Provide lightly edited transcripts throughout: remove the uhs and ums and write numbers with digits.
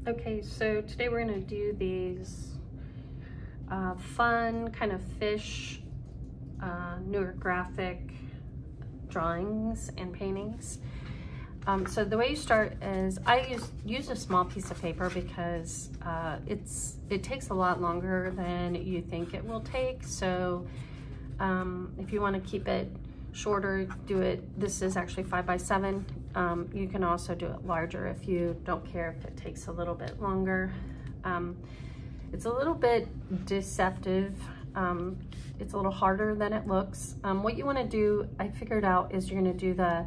Okay, so today we're gonna do these fun kind of fish, newer graphic drawings and paintings. So the way you start is, I use a small piece of paper because it takes a lot longer than you think it will take. So if you want to keep it shorter, do it. This is actually 5 by 7. You can also do it larger if you don't care if it takes a little bit longer. It's a little bit deceptive. It's a little harder than it looks. What you want to do, I figured out, is you're going to do the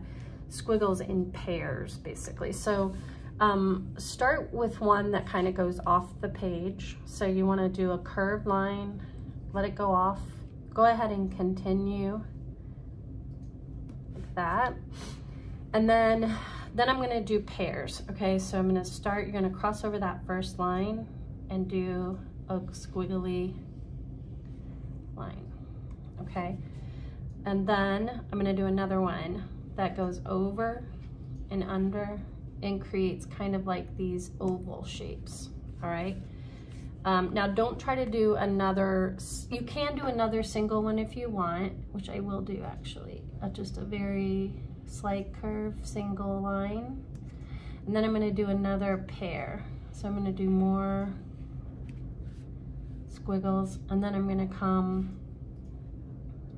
squiggles in pairs, basically. So start with one that kind of goes off the page. So you want to do a curved line, let it go off, go ahead and continue like that. And then I'm going to do pairs. Okay, so I'm going to start, you're going to cross over that first line and do a squiggly line. Okay, and then I'm going to do another one that goes over and under and creates kind of like these oval shapes. All right, now don't try to do another, you can do another single one if you want, which I will do actually, just a very slight curve single line. And then I'm going to do another pair, so I'm going to do more squiggles, and then I'm going to come,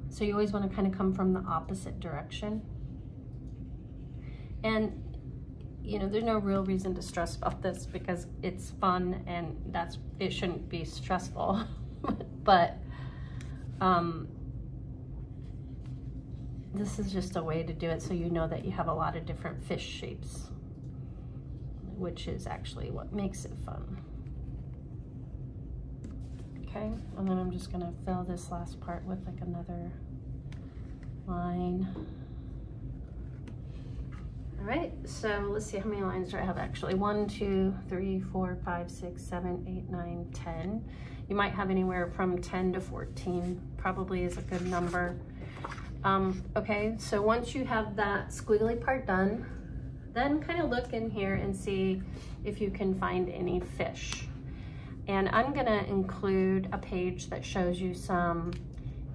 so you always want to kind of come from the opposite direction. And you know, there's no real reason to stress about this because it's fun and it shouldn't be stressful. But this is just a way to do it so you know that you have a lot of different fish shapes, which is actually what makes it fun. Okay, and then I'm just gonna fill this last part with like another line. All right, so let's see how many lines do I have actually. 1, 2, 3, 4, 5, 6, 7, 8, 9, 10. You might have anywhere from 10 to 14, probably is a good number. Okay, so once you have that squiggly part done, then kind of look in here and see if you can find any fish. And I'm gonna include a page that shows you some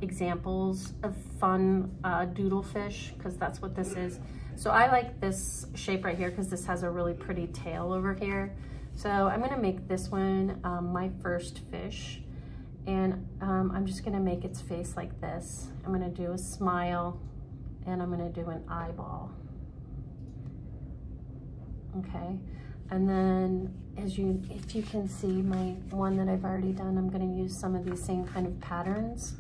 examples of fun doodle fish, because that's what this is. So I like this shape right here because this has a really pretty tail over here. So I'm gonna make this one my first fish. And I'm just gonna make its face like this. I'm gonna do a smile and I'm gonna do an eyeball. Okay, and then if you can see my one that I've already done, I'm gonna use some of these same kind of patterns.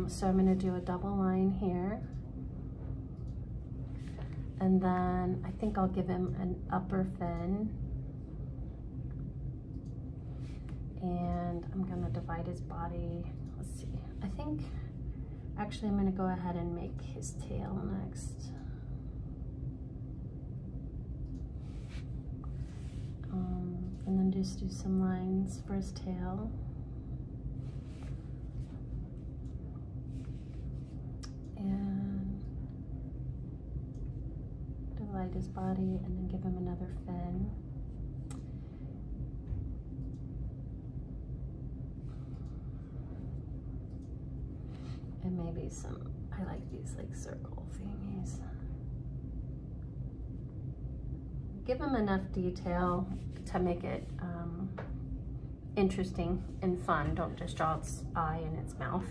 So I'm gonna do a double line here. And then I think I'll give him an upper fin. And I'm gonna divide his body. Let's see, I think, actually I'm gonna go ahead and make his tail next. And then just do some lines for his tail. And divide his body and then give him another fin. And maybe some, I like these like circle thingies. Give him enough detail to make it interesting and fun. Don't just draw its eye and its mouth.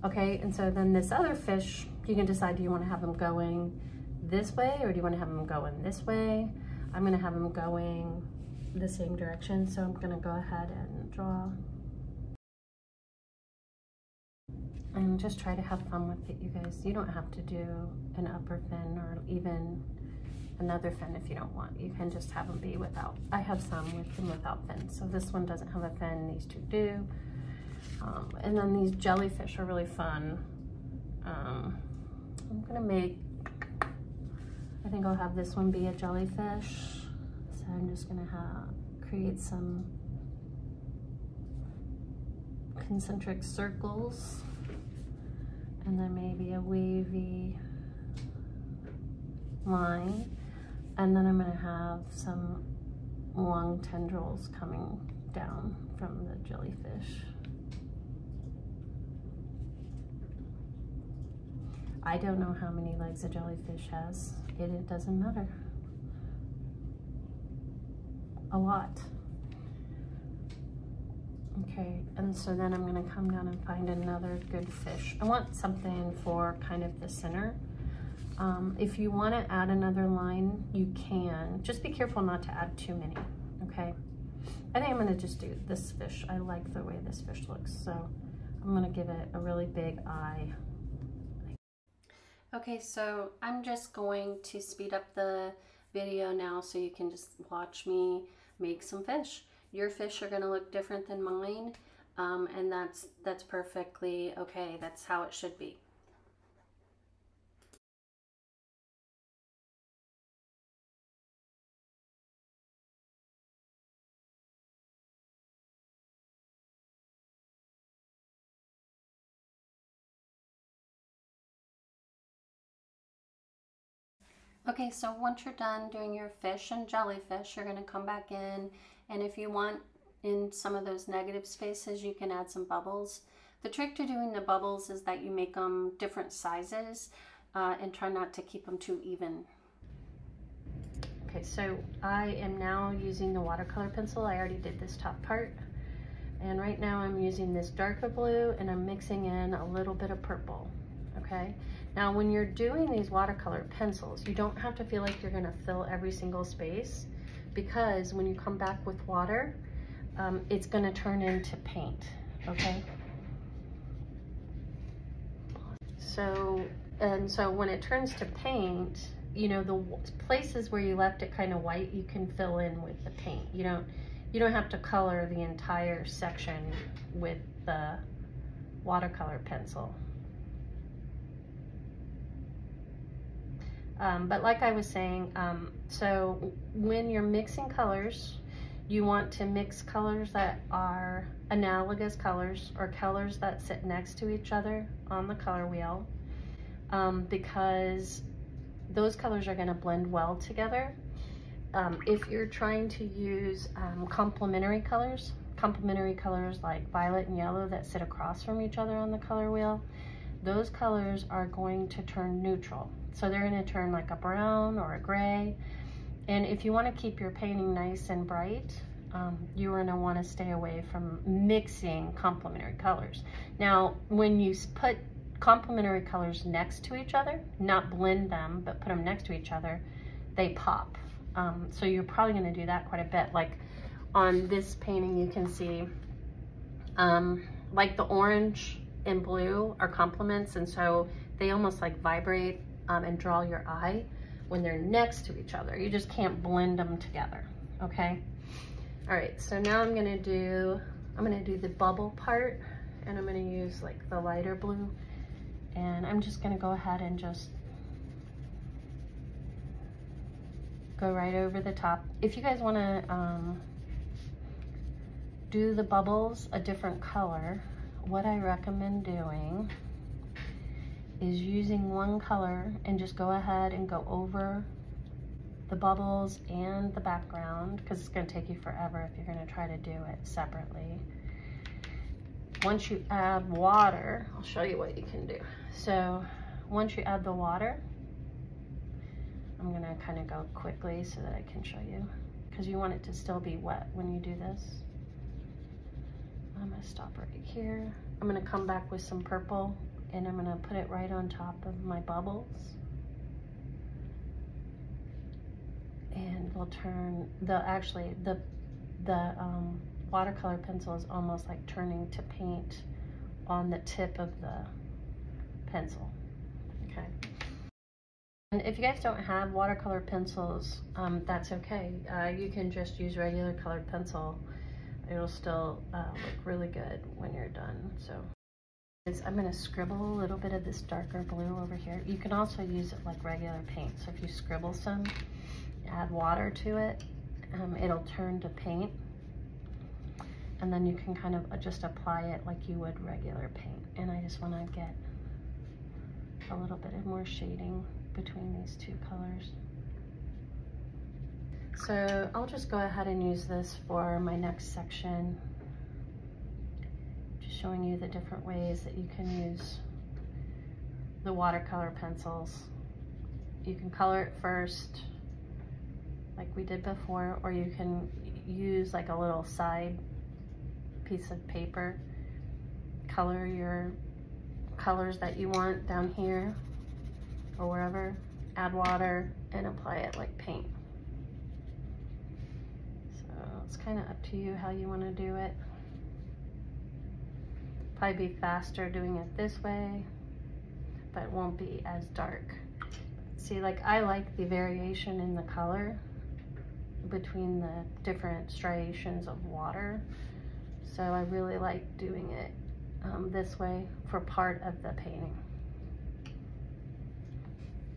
Okay, and so then this other fish, you can decide, do you want to have him going this way or do you want to have him going this way? I'm going to have him going the same direction, so I'm going to go ahead and draw. And just try to have fun with it, you guys. You don't have to do an upper fin or even another fin if you don't want. You can just have them be without. I have some with them without fins. So this one doesn't have a fin, these two do. And then these jellyfish are really fun. I'm gonna make, I think I'll have this one be a jellyfish. So I'm just gonna create some concentric circles. And then maybe a wavy line. And then I'm gonna have some long tendrils coming down from the jellyfish. I don't know how many legs a jellyfish has. It doesn't matter. A lot. Okay, and so then I'm gonna come down and find another good fish. I want something for kind of the center. If you wanna add another line, you can. Just be careful not to add too many, okay? I think I'm gonna just do this fish. I like the way this fish looks, so I'm gonna give it a really big eye. Okay, so I'm just going to speed up the video now so you can just watch me make some fish. Your fish are gonna look different than mine, and that's perfectly okay. That's how it should be. Okay, so once you're done doing your fish and jellyfish, you're gonna come back in, and if you want in some of those negative spaces, you can add some bubbles. The trick to doing the bubbles is that you make them different sizes and try not to keep them too even. Okay, so I am now using the watercolor pencil. I already did this top part. And right now I'm using this darker blue and I'm mixing in a little bit of purple, okay? Now, when you're doing these watercolor pencils, you don't have to feel like you're gonna fill every single space, because when you come back with water, it's gonna turn into paint, okay? So when it turns to paint, you know, the places where you left it kind of white, you can fill in with the paint. You don't have to color the entire section with the watercolor pencil. But like I was saying, so when you're mixing colors, you want to mix colors that are analogous colors, or colors that sit next to each other on the color wheel, because those colors are going to blend well together. If you're trying to use complementary colors like violet and yellow that sit across from each other on the color wheel, those colors are going to turn neutral. So they're going to turn like a brown or a gray. And if you want to keep your painting nice and bright, you're going to want to stay away from mixing complementary colors. Now, when you put complementary colors next to each other, not blend them, but put them next to each other, they pop. So you're probably going to do that quite a bit. Like on this painting, you can see like the orange and blue are complements, and so they almost like vibrate and draw your eye when they're next to each other. You just can't blend them together, okay? All right, so now I'm gonna do the bubble part, and I'm gonna use like the lighter blue, and I'm just gonna go ahead and just go right over the top. If you guys wanna do the bubbles a different color, what I recommend doing is using one color and just go ahead and go over the bubbles and the background, because it's going to take you forever if you're going to try to do it separately. Once you add water, I'll show you what you can do. So once you add the water, I'm going to kind of go quickly so that I can show you, because you want it to still be wet when you do this. I'm going to stop right here. I'm going to come back with some purple, and I'm gonna put it right on top of my bubbles. And we'll turn the watercolor pencil is almost like turning to paint on the tip of the pencil, okay? And if you guys don't have watercolor pencils, that's okay. You can just use regular colored pencil. It'll still look really good when you're done, so. I'm going to scribble a little bit of this darker blue over here. You can also use it like regular paint. So if you scribble some, add water to it, it'll turn to paint. And then you can kind of just apply it like you would regular paint. And I just want to get a little bit of more shading between these two colors. So I'll just go ahead and use this for my next section. Just showing you the different ways that you can use the watercolor pencils. You can color it first, like we did before, or you can use like a little side piece of paper, color your colors that you want down here or wherever, add water and apply it like paint. So it's kind of up to you how you want to do it. Probably be faster doing it this way, but it won't be as dark. See, like I like the variation in the color between the different striations of water. So I really like doing it this way for part of the painting.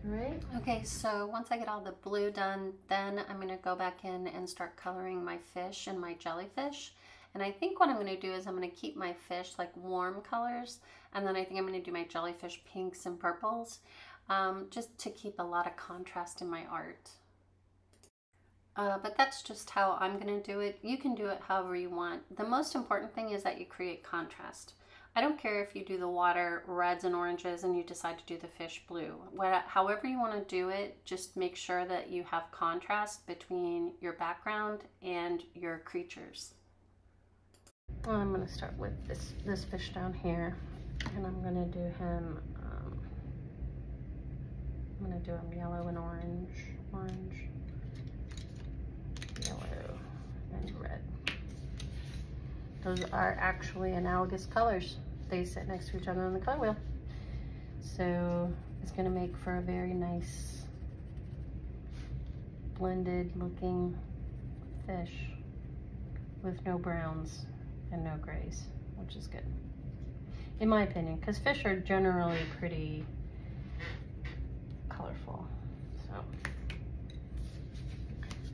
All right. Okay, so once I get all the blue done, then I'm gonna go back in and start coloring my fish and my jellyfish. And I think what I'm gonna do is I'm gonna keep my fish like warm colors, and then I think I'm gonna do my jellyfish pinks and purples, just to keep a lot of contrast in my art. But that's just how I'm gonna do it. You can do it however you want. The most important thing is that you create contrast. I don't care if you do the water reds and oranges and you decide to do the fish blue. However you wanna do it, just make sure that you have contrast between your background and your creatures. Well, I'm gonna start with this fish down here, and I'm gonna do him, I'm gonna do him yellow and orange, yellow, and red. Those are actually analogous colors. They sit next to each other on the color wheel. So it's gonna make for a very nice blended looking fish with no browns and no grays, which is good, in my opinion, because fish are generally pretty colorful. So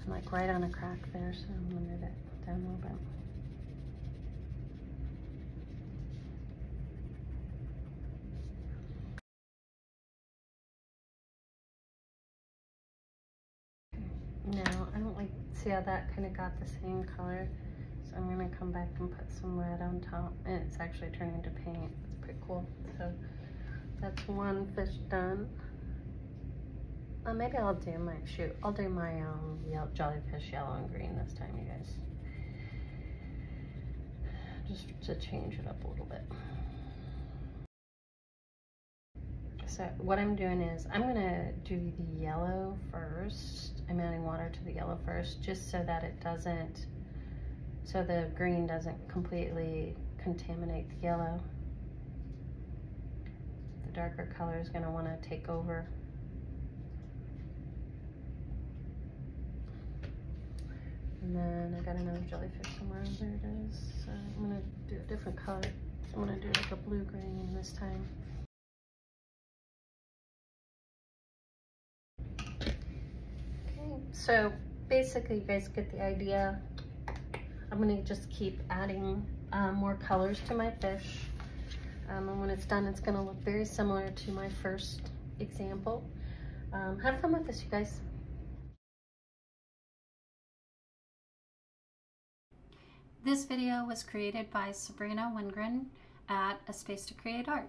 I'm like right on a crack there, so I'm gonna move it down a little bit. Now, I don't like, see how that kind of got the same color? So I'm gonna come back and put some red on top, and it's actually turning into paint. It's pretty cool. So that's one fish done. Maybe I'll do my, I'll do my jellyfish yellow and green this time, you guys. Just to change it up a little bit. So what I'm doing is I'm gonna do the yellow first. I'm adding water to the yellow first, just so that it doesn't, so the green doesn't completely contaminate the yellow. The darker color is gonna wanna take over. And then I got another jellyfish somewhere. There it is. So I'm gonna do a different color. So I'm gonna do like a blue-green this time. Okay, so basically you guys get the idea. I'm gonna just keep adding more colors to my fish. And when it's done, it's gonna look very similar to my first example. Have fun with this, you guys. This video was created by Sabrina Wingren at A Space to Create Art.